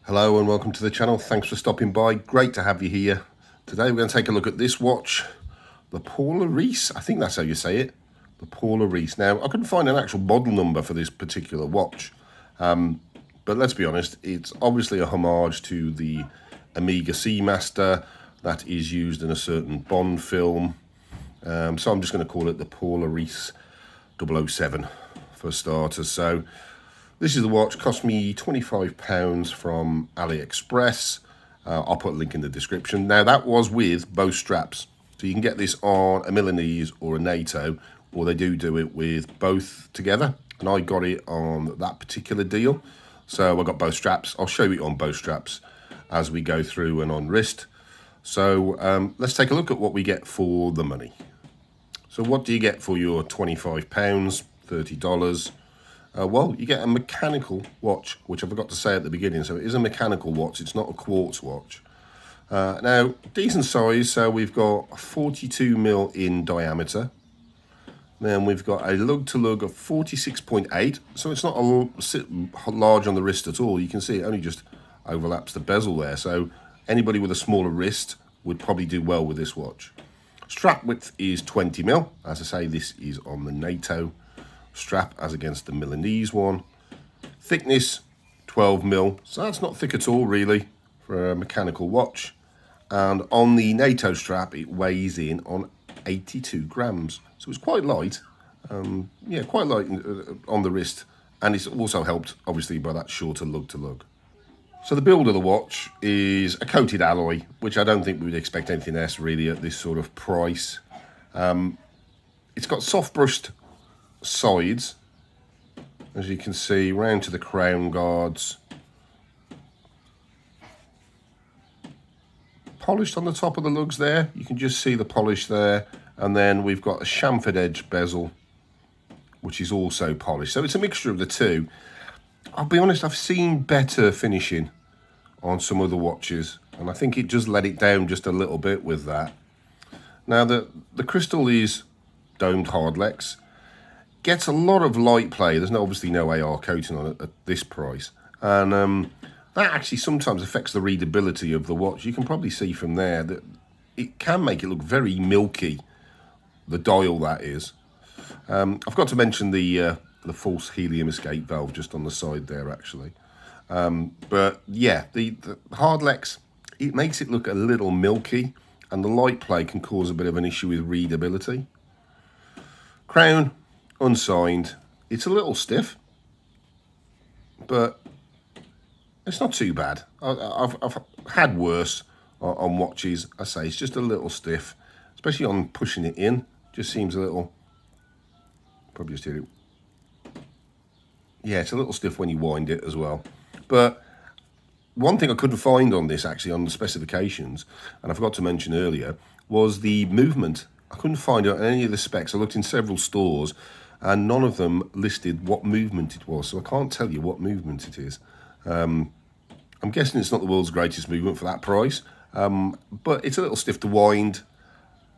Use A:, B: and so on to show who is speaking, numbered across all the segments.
A: Hello and welcome to the channel. Thanks for stopping by. Great to have you here. Today we're going to take a look at this watch, the Paulareis. I think that's how you say it, the Paulareis. Now, I couldn't find an actual model number for this particular watch, but let's be honest, it's obviously a homage to the Omega Seamaster that is used in a certain Bond film. So I'm just going to call it the Paulareis 007 for starters. So this is the watch, cost me £25 from AliExpress. I'll put a link in the description. Now that was with both straps. So you can get this on a Milanese or a NATO, or they do it with both together. And I got it on that particular deal. So I got both straps. I'll show you on both straps as we go through and on wrist. So let's take a look at what we get for the money. So what do you get for your £25, $30? Well, you get a mechanical watch, which I forgot to say at the beginning. So it is a mechanical watch. It's not a quartz watch. Now, decent size. So we've got 42mm in diameter. Then we've got a lug-to-lug of 46.8. So it's not large on the wrist at all. You can see it only just overlaps the bezel there. So anybody with a smaller wrist would probably do well with this watch. Strap width is 20mm. As I say, this is on the NATO strap as against the Milanese one. Thickness 12mm, so that's not thick at all really for a mechanical watch. And on the NATO strap it weighs in on 82 grams, so it's quite light. Yeah, quite light on the wrist, and it's also helped obviously by that shorter lug to lug. So the build of the watch is a coated alloy, which I don't think we would expect anything else really at this sort of price. It's got soft brushed sides, as you can see, round to the crown guards. Polished on the top of the lugs there, you can just see the polish there. And then we've got a chamfered edge bezel, which is also polished. So it's a mixture of the two. I'll be honest, I've seen better finishing on some of the watches, and I think it just let it down just a little bit with that. Now the crystal is domed hardlex. Gets a lot of light play. There's obviously no AR coating on it at this price. And that actually sometimes affects the readability of the watch. You can probably see from there that it can make it look very milky, the dial that is. I've got to mention the false helium escape valve just on the side there actually. But yeah, the hardlex, it makes it look a little milky, and the light play can cause a bit of an issue with readability. Crown, unsigned. It's a little stiff, but it's not too bad. I've had worse on watches. I say it's just a little stiff, especially on pushing it in. Just seems a little, probably just hit it. Yeah, it's a little stiff when you wind it as well. But one thing I couldn't find on this, actually, on the specifications, and I forgot to mention earlier, was the movement. I couldn't find it on any of the specs. I looked in several stores, and none of them listed what movement it was, so I can't tell you what movement it is. I'm guessing it's not the world's greatest movement for that price, but it's a little stiff to wind,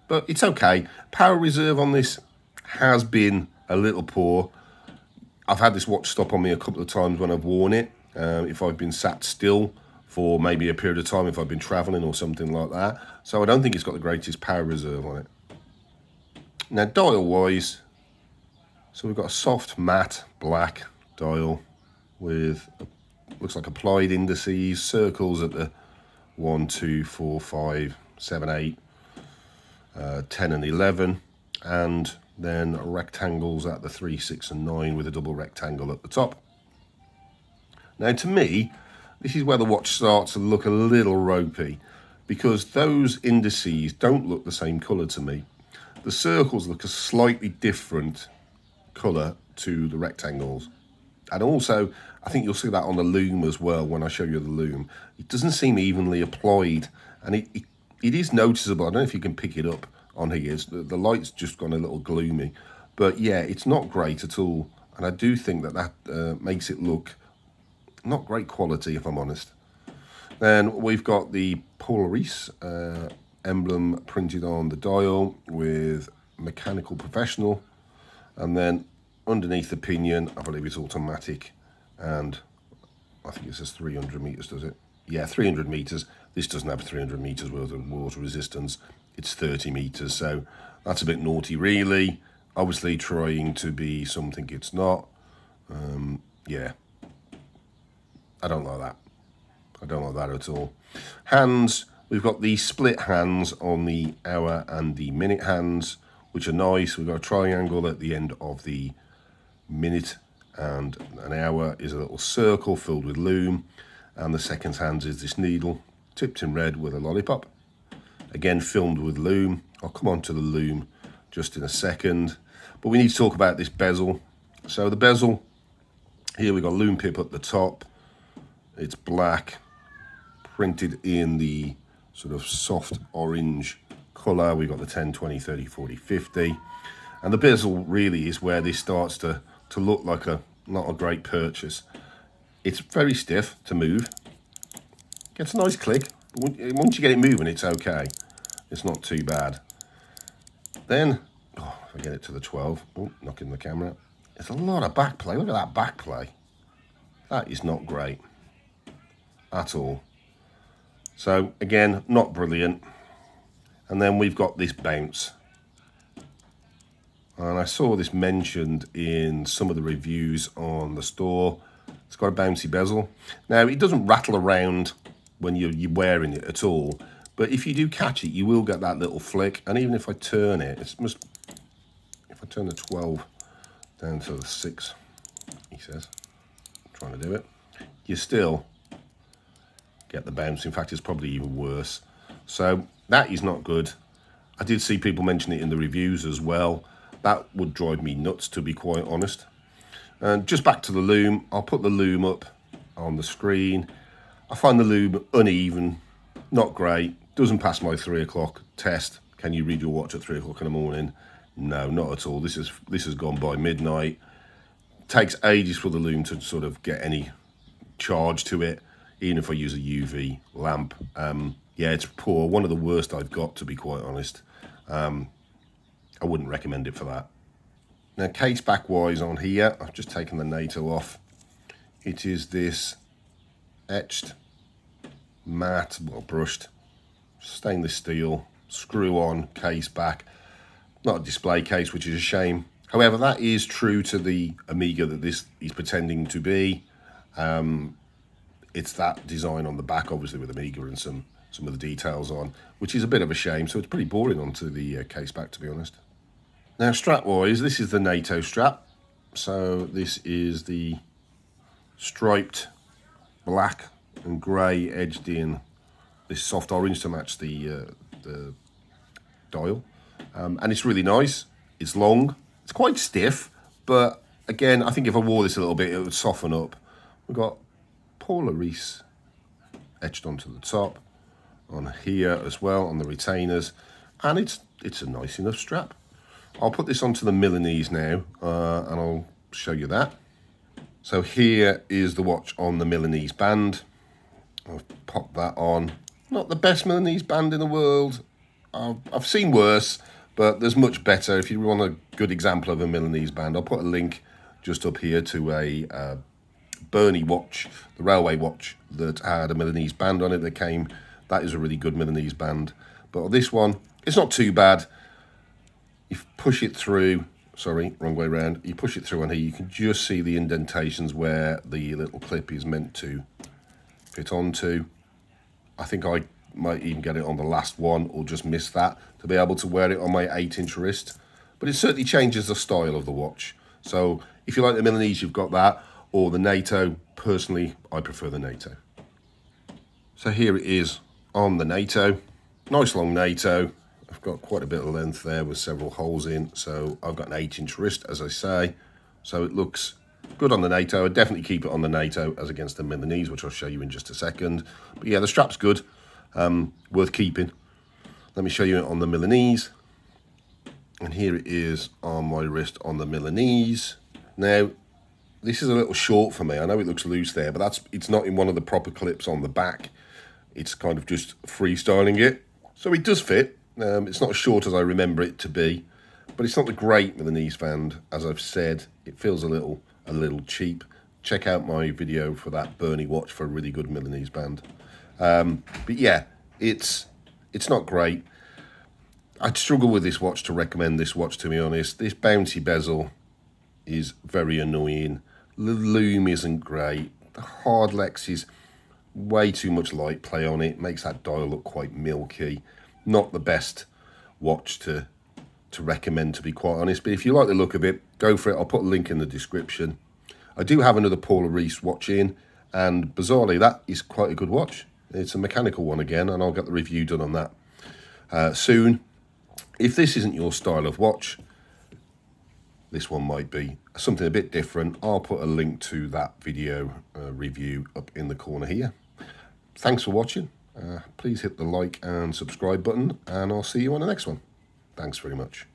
A: but it's okay. Power reserve on this has been a little poor. I've had this watch stop on me a couple of times when I've worn it, if I've been sat still for maybe a period of time, if I've been traveling or something like that. So I don't think it's got the greatest power reserve on it. Now dial wise, so we've got a soft matte black dial with looks like applied indices, circles at the 1, 2, 4, 5, 7, 8, 10 and 11, and then rectangles at the 3, 6 and 9 with a double rectangle at the top. Now to me, this is where the watch starts to look a little ropey, because those indices don't look the same colour to me. The circles look a slightly different colour to the rectangles. And also, I think you'll see that on the LUME as well when I show you the LUME. It doesn't seem evenly applied, and it is noticeable. I don't know if you can pick it up on here. The light's just gone a little gloomy. But yeah, it's not great at all. And I do think that makes it look not great quality, if I'm honest. Then we've got the Paulareis emblem printed on the dial with mechanical professional, and then underneath the pinion I believe it's automatic, and I think it says 300 meters, does it? Yeah, 300 meters. This doesn't have 300 meters worth of water resistance. It's 30 meters, so that's a bit naughty, really. Obviously trying to be something it's not. Yeah, I don't like that. I don't like that at all. Hands, we've got the split hands on the hour and the minute hands, which are nice. We've got a triangle at the end of the minute, and an hour is a little circle filled with LUME, and the seconds hands is this needle tipped in red with a lollipop, again filmed with LUME. I'll come on to the LUME just in a second, but we need to talk about this bezel. So the bezel, here we got LUME pip at the top. It's black, printed in the sort of soft orange colour. We've got the 10, 20, 30, 40, 50. And the bezel really is where this starts to look like not a great purchase. It's very stiff to move. Gets a nice click. But once you get it moving, it's okay. It's not too bad. Then, if I get it to the 12, knocking the camera. It's a lot of back play. Look at that back play. That is not great at all. So again, not brilliant. And then we've got this bounce. And I saw this mentioned in some of the reviews on the store. It's got a bouncy bezel. Now, it doesn't rattle around when you're wearing it at all. But if you do catch it, you will get that little flick. And even if I turn it, if I turn the 12 down to the 6, he says, I'm trying to do it, you still get the bounce. In fact, it's probably even worse. So that is not good. I did see people mention it in the reviews as well. That would drive me nuts, to be quite honest. And just back to the LUME, I'll put the LUME up on the screen. I find the LUME uneven, not great, doesn't pass my 3 o'clock test. Can you read your watch at 3 o'clock in the morning? No, not at all. This has gone by midnight. Takes ages for the LUME to sort of get any charge to it, even if I use a UV lamp. Yeah, it's poor. One of the worst I've got, to be quite honest. I wouldn't recommend it for that. Now, case back wise on here, I've just taken the NATO off. It is this etched, matte, well, brushed, stainless steel, screw on case back. Not a display case, which is a shame. However, that is true to the Amiga that this is pretending to be. It's that design on the back, obviously, with Amiga and some of the details on, which is a bit of a shame. So it's pretty boring onto the case back, to be honest. Now, strap-wise, this is the NATO strap. So this is the striped black and grey edged in this soft orange to match the dial. And it's really nice. It's long. It's quite stiff, but again, I think if I wore this a little bit, it would soften up. We've got Paulareis etched onto the top, on here as well, on the retainers, and it's a nice enough strap. I'll put this onto the Milanese now, and I'll show you that. So here is the watch on the Milanese band. I've popped that on. Not the best Milanese band in the world. I've seen worse, but there's much better. If you want a good example of a Milanese band, I'll put a link just up here to a Burney watch, the railway watch that had a Milanese band on it that came. That is a really good Milanese band. But this one, it's not too bad. You push it through, sorry, wrong way around. You push it through on here, you can just see the indentations where the little clip is meant to fit onto. I think I might even get it on the last one or just miss that to be able to wear it on my 8-inch wrist. But it certainly changes the style of the watch. So if you like the Milanese, you've got that, or the NATO. Personally, I prefer the NATO. So here it is on the NATO. Nice long NATO. I've got quite a bit of length there with several holes in. So I've got an 8-inch wrist, as I say. So it looks good on the NATO. I'd definitely keep it on the NATO as against the Milanese, which I'll show you in just a second. But yeah, the strap's good. Worth keeping. Let me show you it on the Milanese. And here it is on my wrist on the Milanese. Now, this is a little short for me. I know it looks loose there, but it's not in one of the proper clips on the back. It's kind of just freestyling it. So it does fit. It's not as short as I remember it to be, but it's not the great Milanese band. As I've said, it feels a little cheap. check out my video for that Bernie watch for a really good Milanese band. But yeah, it's not great. I'd struggle with this watch to recommend this watch, to be honest. This bouncy bezel is very annoying. The LUME isn't great. The hard Lex is way too much light play on it. Makes that dial look quite milky. Not the best watch to recommend, to be quite honest. But if you like the look of it, go for it. I'll put a link in the description. I do have another Paulareis watch in, and bizarrely, that is quite a good watch. It's a mechanical one again, and I'll get the review done on that soon. If this isn't your style of watch, this one might be something a bit different. I'll put a link to that video review up in the corner here. Thanks for watching. Please hit the like and subscribe button, and I'll see you on the next one. Thanks very much.